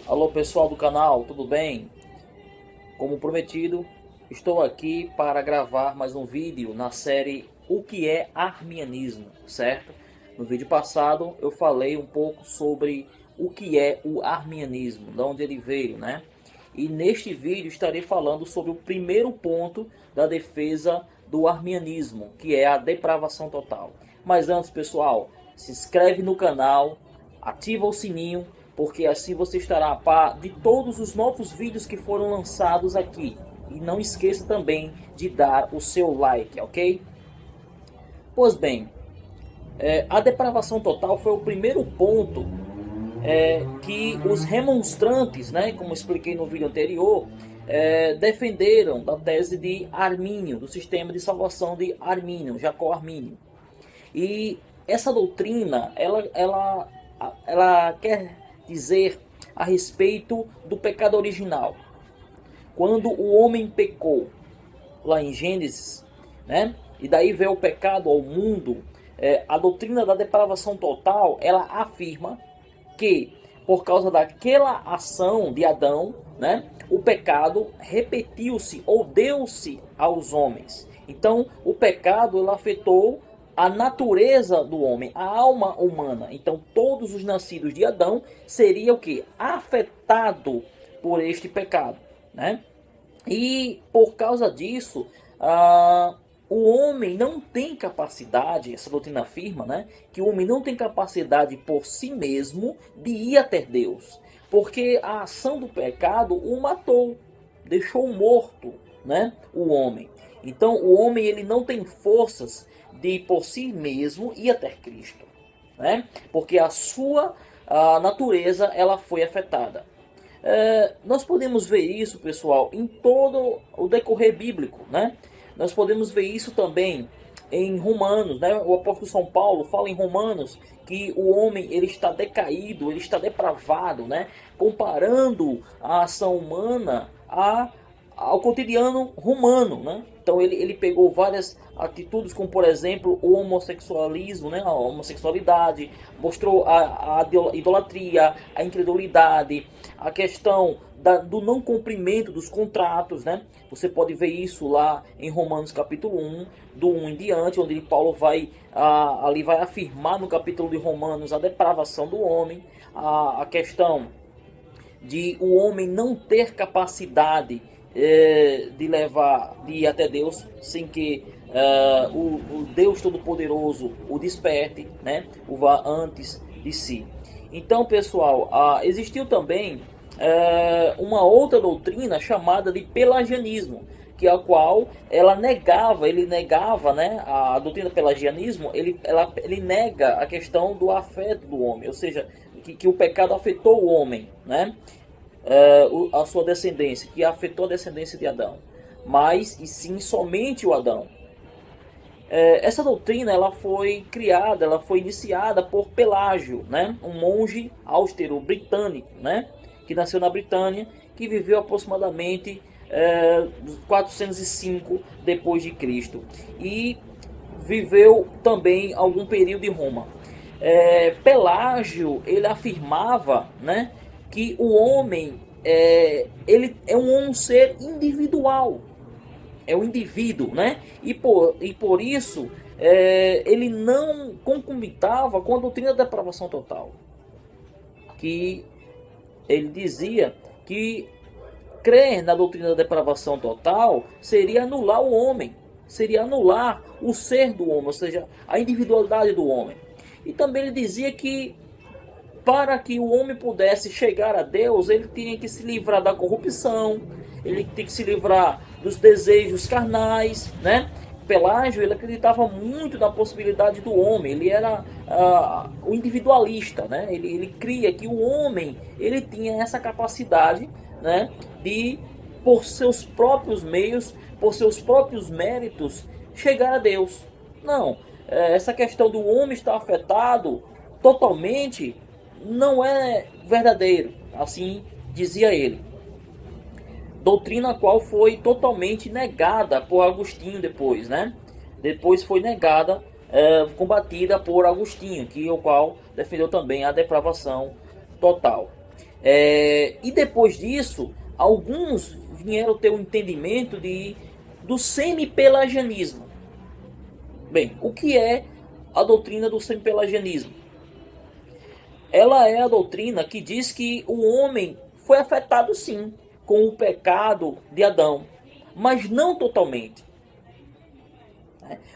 Alô pessoal do canal, tudo bem? Como prometido, estou aqui para gravar mais um vídeo na série O que é Arminianismo, certo? No vídeo passado eu falei um pouco sobre o que é o arminianismo, de onde ele veio, né? E neste vídeo estarei falando sobre o primeiro ponto da defesa do arminianismo, que é a depravação total. Mas antes, pessoal, se inscreve no canal, ativa o sininho, porque assim você estará a par de todos os novos vídeos que foram lançados aqui. E não esqueça também de dar o seu like, ok? Pois bem, a depravação total foi o primeiro ponto que os remonstrantes, né, como expliquei no vídeo anterior, defenderam da tese de Armínio, do sistema de salvação de Armínio, Jacó Armínio. E essa doutrina, ela quer dizer a respeito do pecado original. Quando o homem pecou, lá em Gênesis, né? E daí veio o pecado ao mundo, a doutrina da depravação total, ela afirma que por causa daquela ação de Adão, né, o pecado repetiu-se ou deu-se aos homens. Então, o pecado ele afetou a natureza do homem, a alma humana. Então, todos os nascidos de Adão seriam o que? Afetado por este pecado, né? E por causa disso, o homem não tem capacidade, essa doutrina afirma, né, que o homem não tem capacidade por si mesmo de ir até Deus, porque a ação do pecado o matou, deixou morto, né, o homem. Então o homem ele não tem forças de por si mesmo ir até Cristo, né, porque a natureza ela foi afetada. Nós podemos ver isso, pessoal, em todo o decorrer bíblico, né? Nós podemos ver isso também em Romanos, né? O apóstolo São Paulo fala em Romanos que o homem ele está decaído, ele está depravado, né? Comparando a ação humana ao cotidiano romano, né? Então ele pegou várias atitudes, como por exemplo o homossexualismo, né? A homossexualidade, mostrou a idolatria, a incredulidade, a questão do não cumprimento dos contratos, né? Você pode ver isso lá em Romanos capítulo 1, do 1 em diante, onde Paulo vai ali vai afirmar no capítulo de Romanos a depravação do homem, a questão de o homem não ter capacidade de ir até Deus sem que o Deus Todo-Poderoso o desperte, né? O vá antes de si. Então, pessoal, existiu também uma outra doutrina chamada de pelagianismo, que a qual ele negava, né, a doutrina do pelagianismo, ele nega a questão do afeto do homem, ou seja, que o pecado afetou o homem, né, a sua descendência, que afetou a descendência de Adão, mas e sim somente o Adão. Essa doutrina ela foi criada, ela foi iniciada por Pelágio, né, um monge austero britânico, né, que nasceu na Britânia, que viveu aproximadamente 405 depois de Cristo e viveu também algum período em Roma. Pelágio ele afirmava, né, que o homem ele é um ser individual, é um indivíduo, né? E por isso ele não concomitava com a doutrina da depravação total, que ele dizia que crer na doutrina da depravação total seria anular o homem, seria anular o ser do homem, ou seja, a individualidade do homem. E também ele dizia que para que o homem pudesse chegar a Deus, ele tinha que se livrar da corrupção, ele tinha que se livrar dos desejos carnais, né? Pelágio ele acreditava muito na possibilidade do homem, ele era o individualista, né? Ele cria que o homem ele tinha essa capacidade, né, de por seus próprios meios, por seus próprios méritos, chegar a Deus. Não, essa questão do homem estar afetado totalmente não é verdadeiro, assim dizia ele. Doutrina a qual foi totalmente negada por Agostinho depois, né? Depois foi negada, combatida por Agostinho, o qual defendeu também a depravação total. E depois disso, alguns vieram ter o entendimento do semi-pelagianismo. Bem, o que é a doutrina do semi-pelagianismo? Ela é a doutrina que diz que o homem foi afetado sim com o pecado de Adão, mas não totalmente.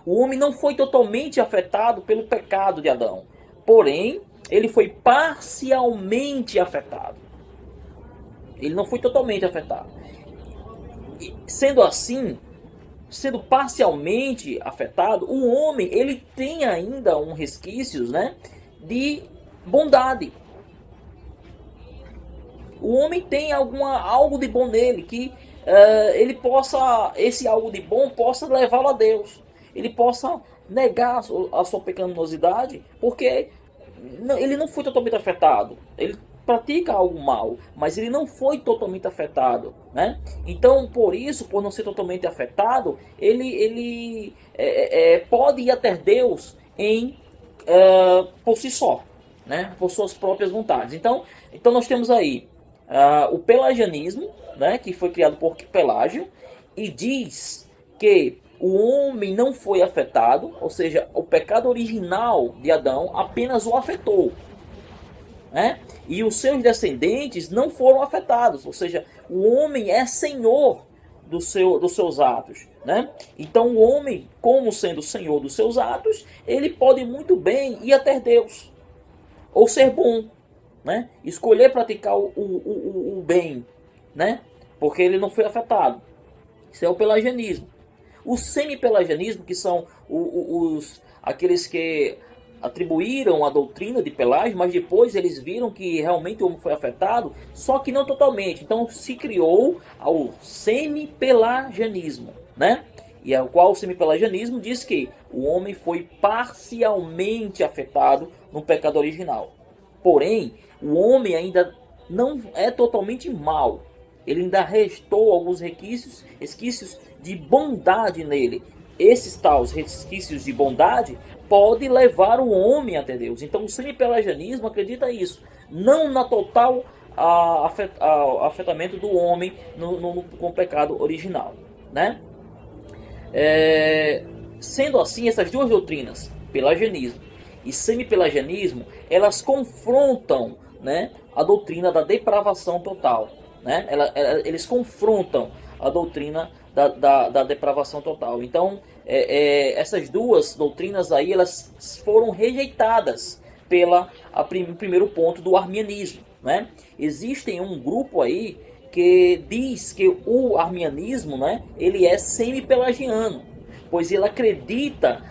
O homem não foi totalmente afetado pelo pecado de Adão, porém ele foi parcialmente afetado. Ele não foi totalmente afetado. E, sendo assim, sendo parcialmente afetado, o homem ele tem ainda um resquícios, né, de bondade. O homem tem algo de bom nele que ele possa, esse algo de bom possa levá-lo a Deus. Ele possa negar a sua pecaminosidade, porque ele não foi totalmente afetado. Ele pratica algo mal, mas ele não foi totalmente afetado, né? Então, por isso, por não ser totalmente afetado, ele pode ir até Deus por si só, né? Por suas próprias vontades. Então nós temos aí o pelagianismo, né? Que foi criado por Pelágio e diz que o homem não foi afetado, ou seja, o pecado original de Adão apenas o afetou, né? E os seus descendentes não foram afetados, ou seja, o homem é senhor dos seus atos, né? Então o homem, como sendo senhor dos seus atos, ele pode muito bem ir até Deus, ou ser bom, né? Escolher praticar o bem, né? Porque ele não foi afetado. Isso é o pelagianismo. O semi-pelagianismo, que são aqueles que atribuíram a doutrina de Pelágio, mas depois eles viram que realmente o homem foi afetado, só que não totalmente. Então se criou o semi-pelagianismo, né? E ao qual o semi-pelagianismo diz que o homem foi parcialmente afetado no pecado original. Porém, o homem ainda não é totalmente mau. Ele ainda restou alguns resquícios de bondade nele. Esses tais resquícios de bondade podem levar o homem até Deus. Então o semi-pelagianismo acredita isso. Não na total afetamento do homem com o pecado original, né? Sendo assim, essas duas doutrinas, pelagianismo e semi-pelagianismo, elas confrontam, né, a doutrina da depravação total, né? Eles confrontam a doutrina da depravação total. Então, essas duas doutrinas aí, elas foram rejeitadas primeiro ponto do arminianismo, né? Existem um grupo aí que diz que o arminianismo, né, ele é semi-pelagiano, pois ele acredita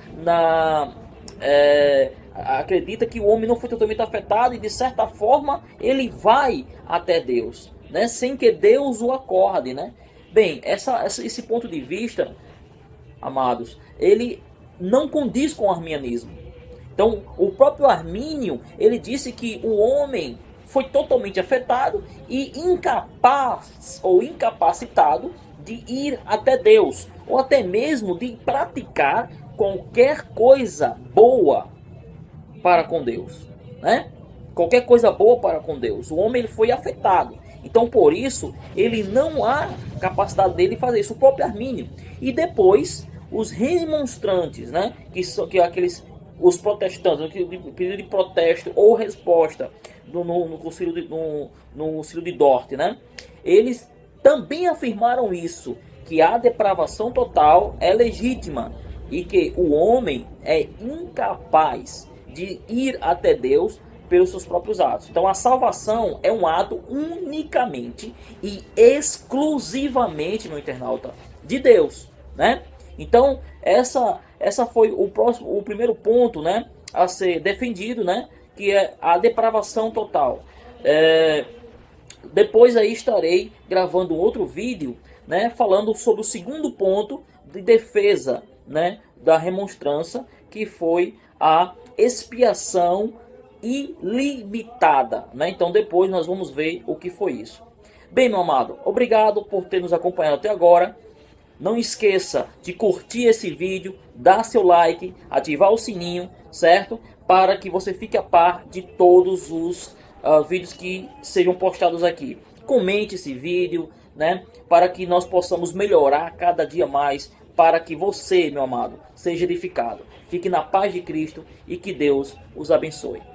acredita que o homem não foi totalmente afetado e de certa forma ele vai até Deus, né, sem que Deus o acorde, né? Bem, esse ponto de vista, amados, ele não condiz com o arminianismo. Então, o próprio Armínio, ele disse que o homem foi totalmente afetado e incapaz ou incapacitado de ir até Deus, ou até mesmo de praticar qualquer coisa boa para com Deus, né? Qualquer coisa boa para com Deus. O homem ele foi afetado. Então, por isso, ele não há capacidade dele fazer isso. O próprio Armínio. E depois, os remonstrantes, né? Que aqueles os protestantes, pedido de protesto ou resposta no concílio de Dort, né? Eles também afirmaram isso, que a depravação total é legítima e que o homem é incapaz de ir até Deus pelos seus próprios atos. Então a salvação é um ato unicamente e exclusivamente, meu internauta, de Deus, né? Então essa foi o primeiro ponto, né, a ser defendido, né, que é a depravação total. Depois aí estarei gravando outro vídeo, né, falando sobre o segundo ponto de defesa, né, da remonstrança, que foi a expiação ilimitada, né? Então depois nós vamos ver o que foi isso. Bem, meu amado, obrigado por ter nos acompanhado até agora. Não esqueça de curtir esse vídeo, dar seu like, ativar o sininho, certo? Para que você fique a par de todos os vídeos que sejam postados aqui. Comente esse vídeo, né, para que nós possamos melhorar cada dia mais, para que você, meu amado, seja edificado. Fique na paz de Cristo e que Deus os abençoe.